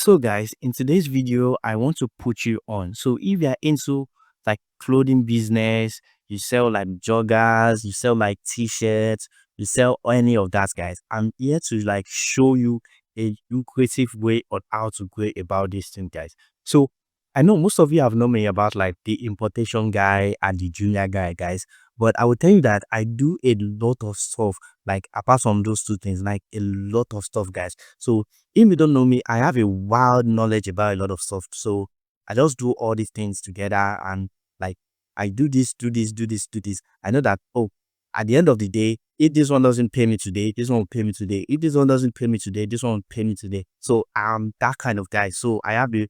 So guys, in today's video, I want to put you on. So if you're into like clothing business, you sell like joggers, you sell like t-shirts, you sell any of that, guys, I'm here to like show you a lucrative way on how to go about this thing, guys. So I know most of you have known me about like the importation guy and the junior guy, guys, but I will tell you that I do a lot of stuff like apart from those two things, like a lot of stuff, guys. So if you don't know me, I have a wild knowledge about a lot of stuff. So I just do all these things together and like I do this, do this, do this, do this. I know that, oh, at the end of the day, if this one doesn't pay me today, this one will pay me today. If this one doesn't pay me today, this one will pay me today. So I'm that kind of guy. So I have the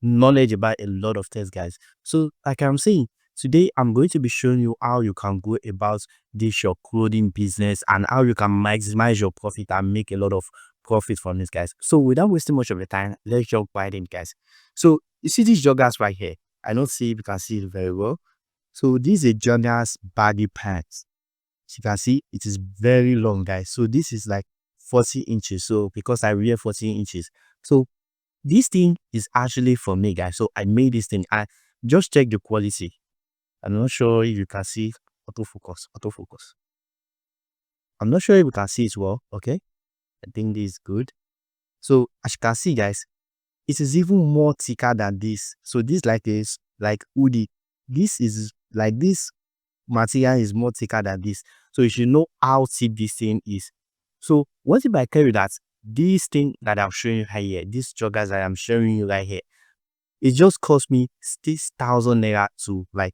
knowledge about a lot of things, guys. So like I'm saying, today I'm going to be showing you how you can go about this your clothing business and how you can maximize your profit and make a lot of profit from this, guys. So without wasting much of your time, let's jump right in, guys. So you see these joggers right here. I don't see if you can see it very well. So this is a joggers baggy pants. As you can see, it is very long, guys. So this is like 40 inches. So because I wear 14 inches, so this thing is actually for me, guys. So I made this thing. I just check the quality. I'm not sure if you can see autofocus. I'm not sure if you can see it well. Okay, I think this is good. So as you can see, guys, it is even more thicker than this. So this like is like hoodie. This is like this material is more thicker than this. So you should know how thick this thing is. So what if I tell you that this thing that I'm showing you right here, these joggers that I'm showing you right here, it just cost me 6,000 naira to like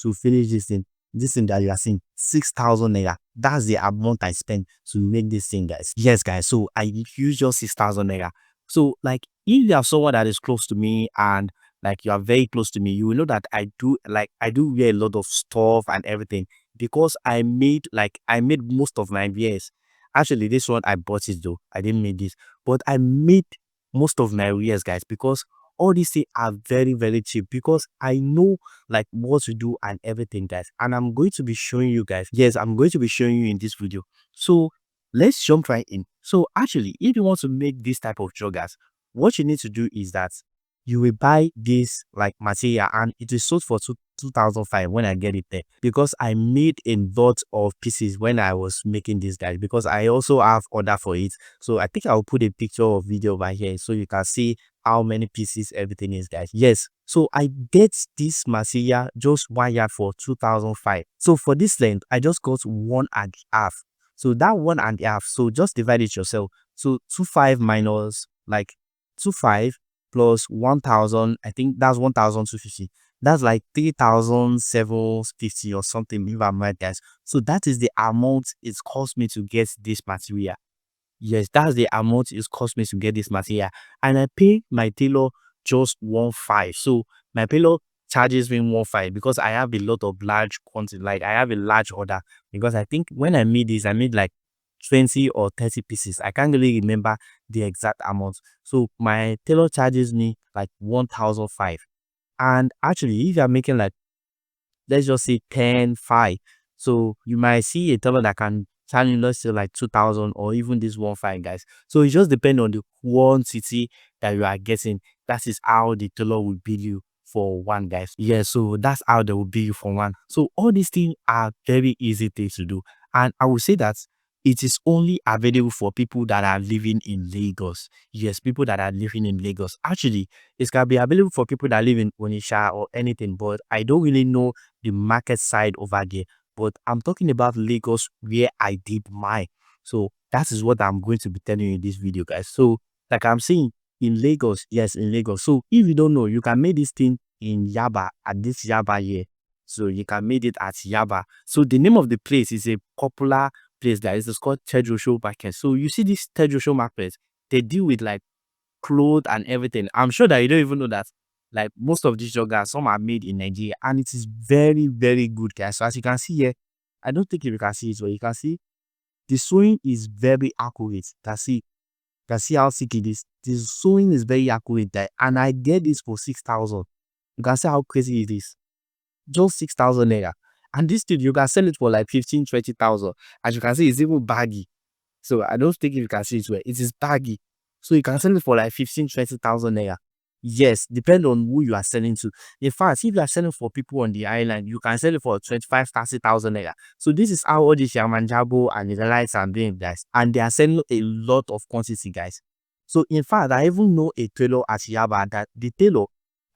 to finish this thing. This thing that you are seeing, 6,000 naira. That's the amount I spent to make this thing, guys. Yes, guys. So I use just 6,000 naira. So like if you have someone that is close to me and like you are very close to me, you will know that I do wear a lot of stuff and everything because I made most of my wears. Actually, this one I bought it though. I didn't make this, but I made most of my wears, guys, because all these things are very, very cheap because I know like what to do and everything, guys. And I'm going to be showing you guys. Yes, I'm going to be showing you in this video. So let's jump right in. So actually, if you want to make this type of joggers, what you need to do is that you will buy this like material and it is sold for 2005 when I get it there because I made a lot of pieces when I was making this, guys, because I also have order for it. So I think I'll put a picture or video over here so you can see how many pieces everything is, guys. Yes, so I get this material just 1 yard for 2005. So for this length I just got 1.5. so that 1.5, so just divide it yourself. So 25 minus like 25 plus 1,000, I think that's 1,250. That's like 3,750 or something if I'm right, guys. So that is the amount it's cost me to get this material. Yes, that's the amount it's cost me to get this material. And I pay my tailor just 1.5. So my tailor charges me 1.5 because I have a lot of large quantity, like I have a large order. Because I think when I made this, I made like 20 or 30 pieces. I can't really remember the exact amount. So my tailor charges me like 1,005. And actually, if you're making like, let's just say 10.5, so you might see a tailor that can charge you, let's say like 2,000 or even this 1.5, guys. So it just depends on the quantity that you are getting. That is how the tailor will bill you for one, guys. Yeah, so that's how they will bill you for one. So all these things are very easy things to do. And I will say that it is only available for people that are living in Lagos. Yes, people that are living in Lagos. Actually, it can be available for people that live in Onitsha or anything, but I don't really know the market side over there. But I'm talking about Lagos where I did mine. So that is what I'm going to be telling you in this video, guys. So like I'm saying, in Lagos, yes, in Lagos. So if you don't know, you can make this thing in Yaba at this Yaba here. So you can make it at Yaba. So the name of the place is a popular place, guys. It's called Show Market. So you see this Show Market, they deal with like clothes and everything. I'm sure that you don't even know that like most of these joggers, some are made in Nigeria and it is very, very good, guys. So as you can see here, I don't think you can see it, but you can see the sewing is very accurate. You can see how thick it is. The sewing is very accurate there, and I get this for 6,000. You can see how crazy it is. Just 6,000 naira. And this thing, you can sell it for like 15, 20,000. As you can see, it's even baggy. So I don't think you can see it well. It is baggy. So you can sell it for like 15,000 20,000 naira. Yes, depend on who you are selling to. In fact, if you are selling for people on the island, you can sell it for 25,000 30,000 naira. So this is how all these Yamanjabo and Israelites are doing, guys. And they are selling a lot of quantity, guys. So in fact, I even know a tailor at Yaba that the tailor,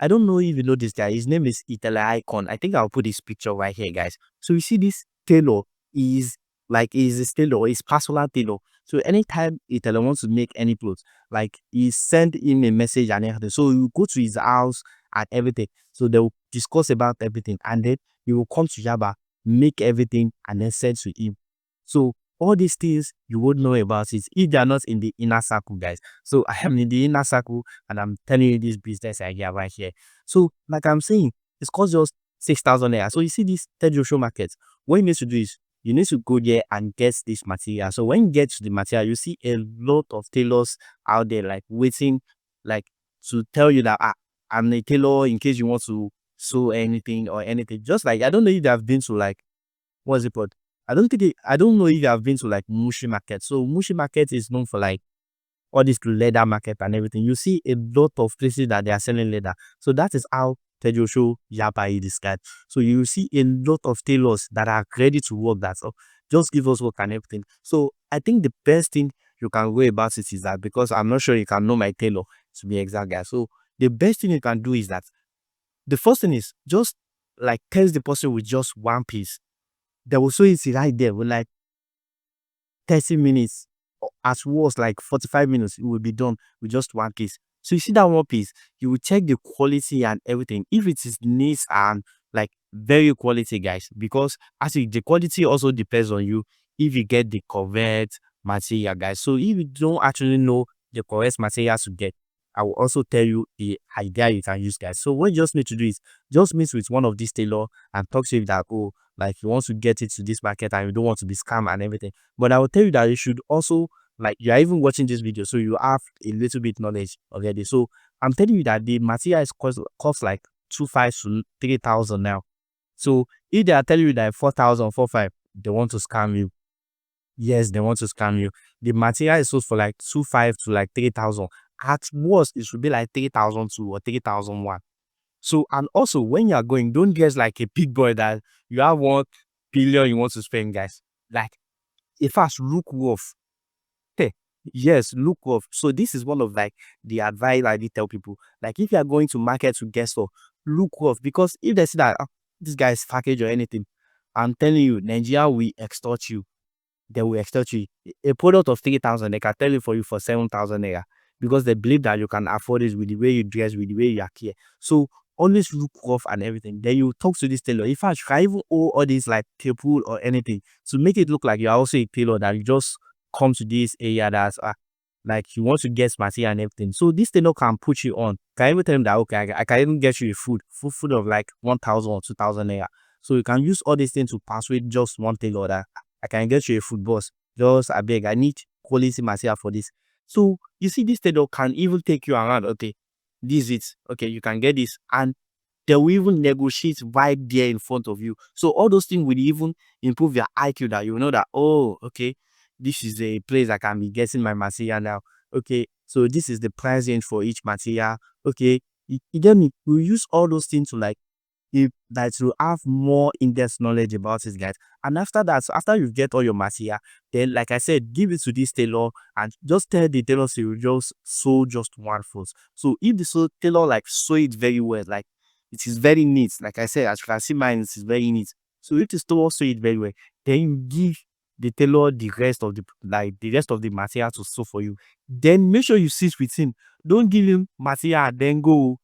I don't know if you know this guy. His name is Itala Icon. I think I'll put his picture right here, guys. So you see this tailor is like is a tailor, is personal tailor. So anytime Itala wants to make any clothes, like he send him a message and everything. So you go to his house and everything. So they will discuss about everything, and then you will come to Yaba, make everything, and then send to him. So all these things you would know about it if they are not in the inner circle, guys. So I am in the inner circle and I'm telling you this business idea right here. So like I'm saying, it's cost just 6,000 naira. So you see this third Joshua market. What you need to do is you need to go there and get this material. So when you get to the material, you see a lot of tailors out there like waiting, like to tell you that I'm a tailor in case you want to sew anything or anything. Just like I don't know if they have been to like what's it called? I don't know if you have been to like Mushi Market. So Mushi Market is known for like all this leather market and everything. You see a lot of places that they are selling leather. So that is how Tejosho Yapa is described. So you see a lot of tailors that are ready to work that. So just give us work and everything. So I think the best thing you can go about it is that, because I'm not sure you can know my tailor to be exact, guys. So the best thing you can do is that the first thing is just like test the person with just one piece. They will show it right there with like 30 minutes, or at worst like 45 minutes, it will be done with just one piece. So you see that one piece, you will check the quality and everything. If it is neat and like very quality, guys, because actually the quality also depends on you if you get the correct material, guys. So if you don't actually know the correct material to get, I will also tell you the idea you can use, guys. So what you just need to do is just meet with one of these tailor and talk to him that, oh, like you want to get it to this market and you don't want to be scammed and everything. But I will tell you that you should also, like, you are even watching this video, so you have a little bit knowledge already. So I'm telling you that the material is cost like 2,500 to 3,000 now. So if they are telling you that 4,000, 4,500, they want to scam you. Yes, they want to scam you. The material is sold for like 2,500 to like 3,000. At worst, it should be like 3,002 or 3,001. So, and also when you are going, don't dress like a big boy that you have 1 billion you want to spend, guys. Like, if I look rough, hey, yes, look rough. So this is one of like the advice I did tell people. Like, if you are going to market to get stuff, look rough, because if they see that this guy is package or anything, I'm telling you, Nigeria will extort you. They will extort you. A product of 3,000, they can tell it for you for 7,000 naira, because they believe that you can afford it with the way you dress, with the way you are here. So always look rough and everything. Then you talk to this tailor. In fact, you can even owe all these like people or anything to make it look like you're also a tailor, that you just come to this area that's like you want to get material and everything. So this tailor can put you on. Can even tell him that, okay, I can even get you a food of like 1,000 or 2,000 naira. So you can use all these things to persuade just one tailor that I can get you a food boss. Just I beg, I need quality material for this. So you see, this tailor can even take you around. Okay, this is it. Okay, you can get this, and they will even negotiate right there in front of you. So all those things will even improve your IQ, that you know that, oh, okay, this is a place I can be getting my material now. Okay, so this is the price range for each material. Okay, then we use all those things to like, if that you have more in-depth knowledge about it, guys. And after that, so after you get all your material, then like I said, give it to this tailor and just tell the tailor to just sew just one first. So if the tailor like sew it very well, like it is very neat, like I said, as you can see mine, it is very neat. So if the tailor sew it very well, then you give the tailor the rest of the material to sew for you. Then make sure you sit with him. Don't give him material and then go.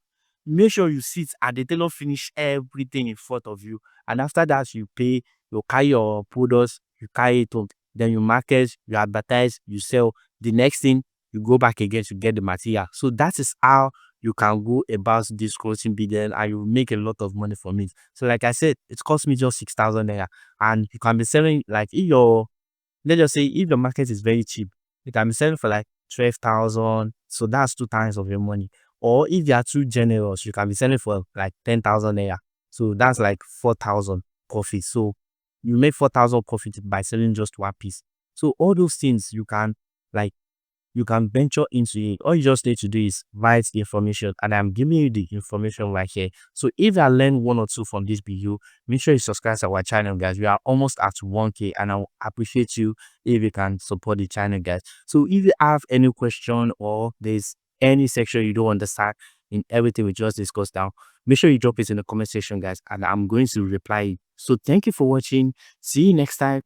Make sure you sit and the tailor finish everything in front of you. And after that, you pay, you carry your products, you carry it home. Then you market, you advertise, you sell. The next thing, you go back again to get the material. So that is how you can go about this clothing business, and you make a lot of money from it. So like I said, it cost me just 6,000 naira. And you can be selling, like, if your, let's just say if the market is very cheap, you can be selling for like 12,000. So that's 2 times of your money. Or if you are too generous, you can be selling for like 10,000 naira. So that's like 4,000 profit. So you make 4,000 profit by selling just one piece. So all those things you can like you can venture into it. All you just need to do is write the information, and I'm giving you the information right here. So if I learned one or two from this video, make sure you subscribe to our channel, guys. We are almost at 1K, and I will appreciate you if you can support the channel, guys. So if you have any question or there's any section you don't understand in everything we just discussed now, make sure you drop it in the comment section, guys, and I'm going to reply. So thank you for watching. See you next time.